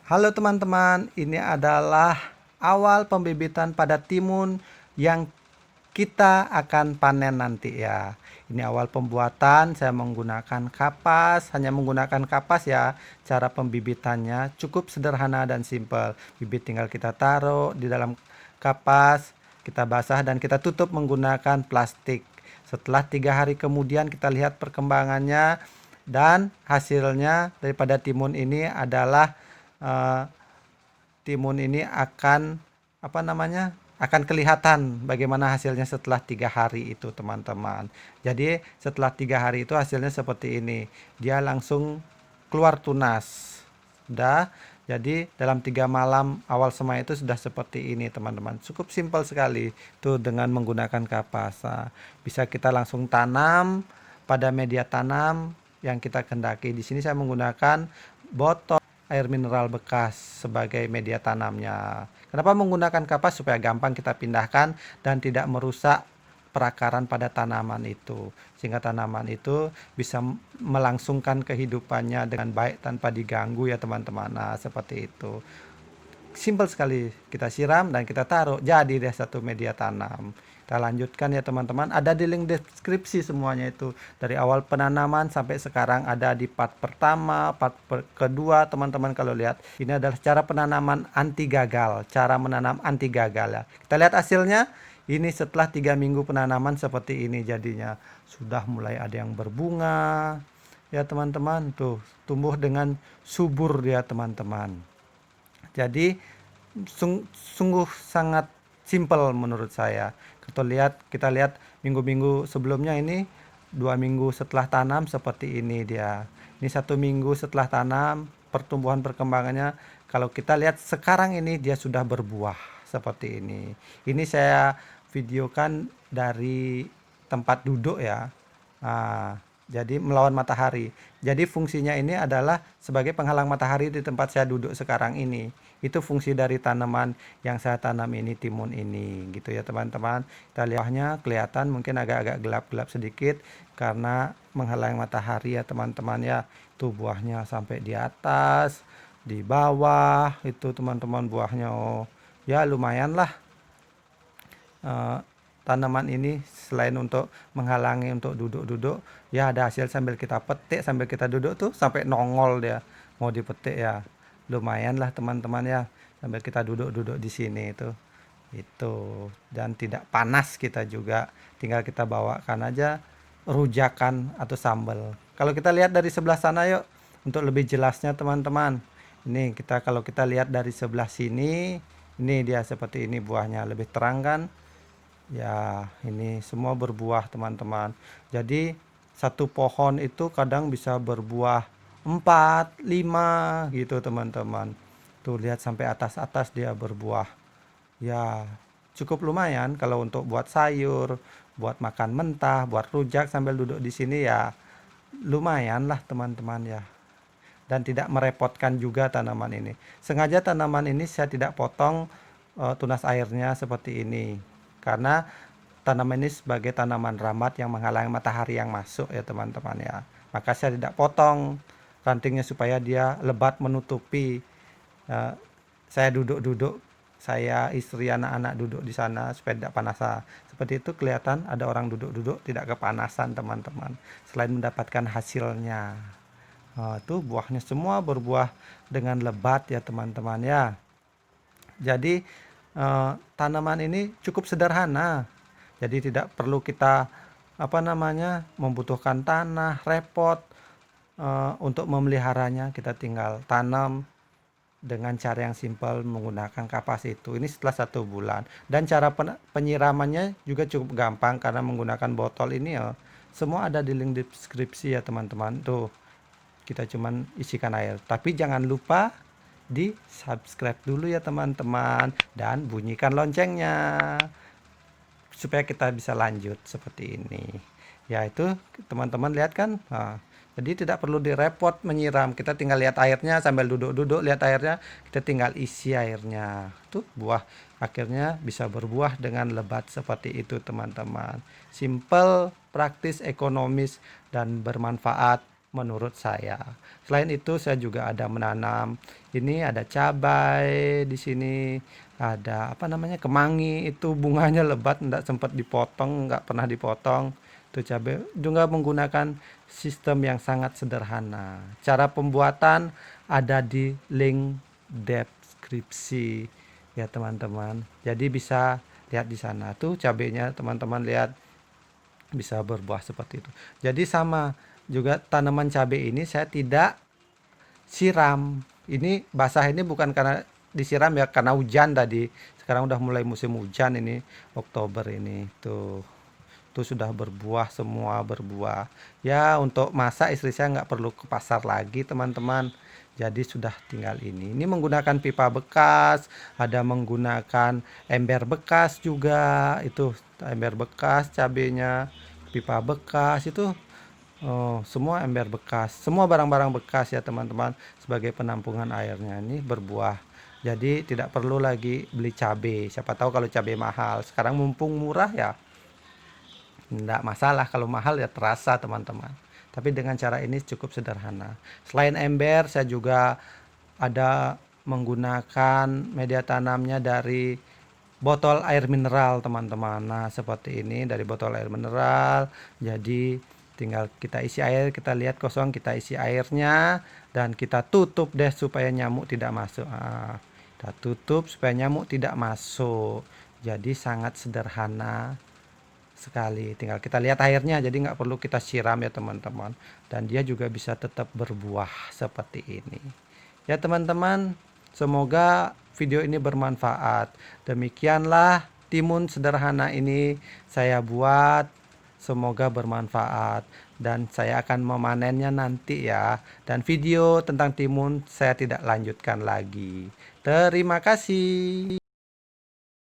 Halo teman-teman, ini adalah awal pembibitan pada timun yang kita akan panen nanti ya. Ini awal pembuatan, saya menggunakan kapas, hanya menggunakan kapas ya. Cara pembibitannya cukup sederhana dan simpel. Bibit tinggal kita taruh di dalam kapas, kita basah dan kita tutup menggunakan plastik. Setelah 3 hari kemudian kita lihat perkembangannya dan hasilnya daripada timun ini adalah eh, timun ini akan akan kelihatan bagaimana hasilnya setelah 3 hari itu teman-teman. Jadi setelah 3 hari itu hasilnya seperti ini, dia langsung keluar tunas. Sudah, jadi dalam 3 malam awal semai itu sudah seperti ini teman-teman. Cukup simpel sekali tuh dengan menggunakan kapas. Nah, bisa kita langsung tanam pada media tanam yang kita kehendaki. Di sini saya menggunakan botol air mineral bekas sebagai media tanamnya. Kenapa menggunakan kapas? Supaya gampang kita pindahkan dan tidak merusak perakaran pada tanaman itu, sehingga tanaman itu bisa melangsungkan kehidupannya dengan baik tanpa diganggu ya teman-teman. Nah, seperti itu. Simpel sekali, kita siram dan kita taruh, jadi deh satu media tanam. Kita lanjutkan ya teman-teman, ada di link deskripsi semuanya itu, dari awal penanaman sampai sekarang ada di part pertama, kedua. Teman-teman kalau lihat, ini adalah cara penanaman anti gagal, cara menanam anti gagal ya. Kita lihat hasilnya. Ini setelah 3 minggu penanaman seperti ini jadinya, sudah mulai ada yang berbunga ya teman-teman, tuh tumbuh dengan subur ya teman-teman. Jadi sungguh sangat simpel menurut saya. Kita lihat minggu-minggu sebelumnya, ini 2 minggu setelah tanam seperti ini dia. Ini 1 minggu setelah tanam, pertumbuhan perkembangannya. Kalau kita lihat sekarang ini dia sudah berbuah seperti ini. Ini saya videokan dari tempat duduk ya. Nah, jadi melawan matahari. Jadi fungsinya ini adalah sebagai penghalang matahari di tempat saya duduk sekarang ini. Itu fungsi dari tanaman yang saya tanam ini, timun ini, gitu ya teman-teman. Kita lihatnya kelihatan mungkin agak-agak gelap-gelap sedikit karena menghalang matahari ya teman-teman ya. Tuh buahnya sampai di atas, di bawah itu teman-teman buahnya. Oh, ya lumayan lah. eh, Tanaman ini selain untuk menghalangi untuk duduk-duduk, ya ada hasil sambil kita petik, sambil kita duduk tuh sampai nongol dia mau dipetik ya. Lumayan lah teman-teman ya, sambil kita duduk-duduk di sini itu dan tidak panas kita juga, tinggal kita bawakan aja rujakan atau sambal. Kalau kita lihat dari sebelah sana yuk, untuk lebih jelasnya teman-teman. Ini kalau kita lihat dari sebelah sini, ini dia seperti ini buahnya, lebih terang kan. Ya, ini semua berbuah teman-teman. Jadi satu pohon itu kadang bisa berbuah 4, 5 gitu teman-teman. Tuh lihat sampai atas-atas dia berbuah. Ya, cukup lumayan kalau untuk buat sayur, buat makan mentah, buat rujak sambil duduk di sini ya. Lumayan lah teman-teman ya. Dan tidak merepotkan juga tanaman ini. Sengaja tanaman ini saya tidak potong tunas airnya seperti ini. Karena tanaman ini sebagai tanaman rambat yang menghalangi matahari yang masuk ya teman-teman ya. Maka saya tidak potong rantingnya supaya dia lebat menutupi. Eh, saya duduk-duduk, saya istri anak-anak duduk di sana supaya tidak panas. Seperti itu kelihatan ada orang duduk-duduk tidak kepanasan teman-teman. Selain mendapatkan hasilnya. Tuh buahnya semua berbuah dengan lebat ya teman-teman ya. Jadi tanaman ini cukup sederhana. Jadi tidak perlu kita membutuhkan tanah, repot untuk memeliharanya. Kita tinggal tanam dengan cara yang simpel menggunakan kapas itu. Ini setelah 1 bulan. Dan cara penyiramannya juga cukup gampang karena menggunakan botol ini ya. Semua ada di link deskripsi ya teman-teman. Tuh, kita cuman isikan air. Tapi jangan lupa di subscribe dulu ya teman-teman, dan bunyikan loncengnya supaya kita bisa lanjut seperti ini. Ya itu teman-teman lihat kan. Jadi tidak perlu direpot menyiram, kita tinggal lihat airnya sambil duduk-duduk, lihat airnya, kita tinggal isi airnya. Tuh buah akhirnya bisa berbuah dengan lebat seperti itu teman-teman. Simple, praktis, ekonomis, dan bermanfaat menurut saya. Selain itu saya juga ada menanam, ini ada cabai di sini, ada apa namanya, kemangi, itu bunganya lebat, enggak sempat dipotong, enggak pernah dipotong. Itu cabai juga menggunakan sistem yang sangat sederhana. Cara pembuatan ada di link deskripsi ya teman-teman. Jadi bisa lihat di sana tuh cabainya, teman-teman lihat bisa berbuah seperti itu. Jadi sama juga tanaman cabai ini saya tidak siram. Ini basah ini bukan karena disiram ya, karena hujan tadi. Sekarang udah mulai musim hujan ini, Oktober ini. Tuh sudah berbuah, semua berbuah. Ya untuk masak istri saya nggak perlu ke pasar lagi teman-teman. Jadi sudah tinggal ini. Ini menggunakan pipa bekas, ada menggunakan ember bekas juga. Itu ember bekas cabenya, pipa bekas itu. Oh, semua ember bekas, semua barang-barang bekas ya teman-teman, sebagai penampungan airnya. Ini berbuah. Jadi tidak perlu lagi beli cabai. Siapa tahu kalau cabai mahal. Sekarang mumpung murah ya, tidak masalah. Kalau mahal ya terasa teman-teman. Tapi dengan cara ini cukup sederhana. Selain ember, saya juga ada menggunakan media tanamnya dari botol air mineral teman-teman. Nah seperti ini, dari botol air mineral. Jadi tinggal kita isi air, kita lihat kosong, kita isi airnya, dan kita tutup deh supaya nyamuk tidak masuk. Nah, kita tutup supaya nyamuk tidak masuk. Jadi sangat sederhana sekali, tinggal kita lihat airnya, jadi nggak perlu kita siram ya teman-teman, dan dia juga bisa tetap berbuah seperti ini ya teman-teman. Semoga video ini bermanfaat. Demikianlah timun sederhana ini saya buat, semoga bermanfaat, dan saya akan memanennya nanti ya. Dan video tentang timun saya tidak lanjutkan lagi. Terima kasih.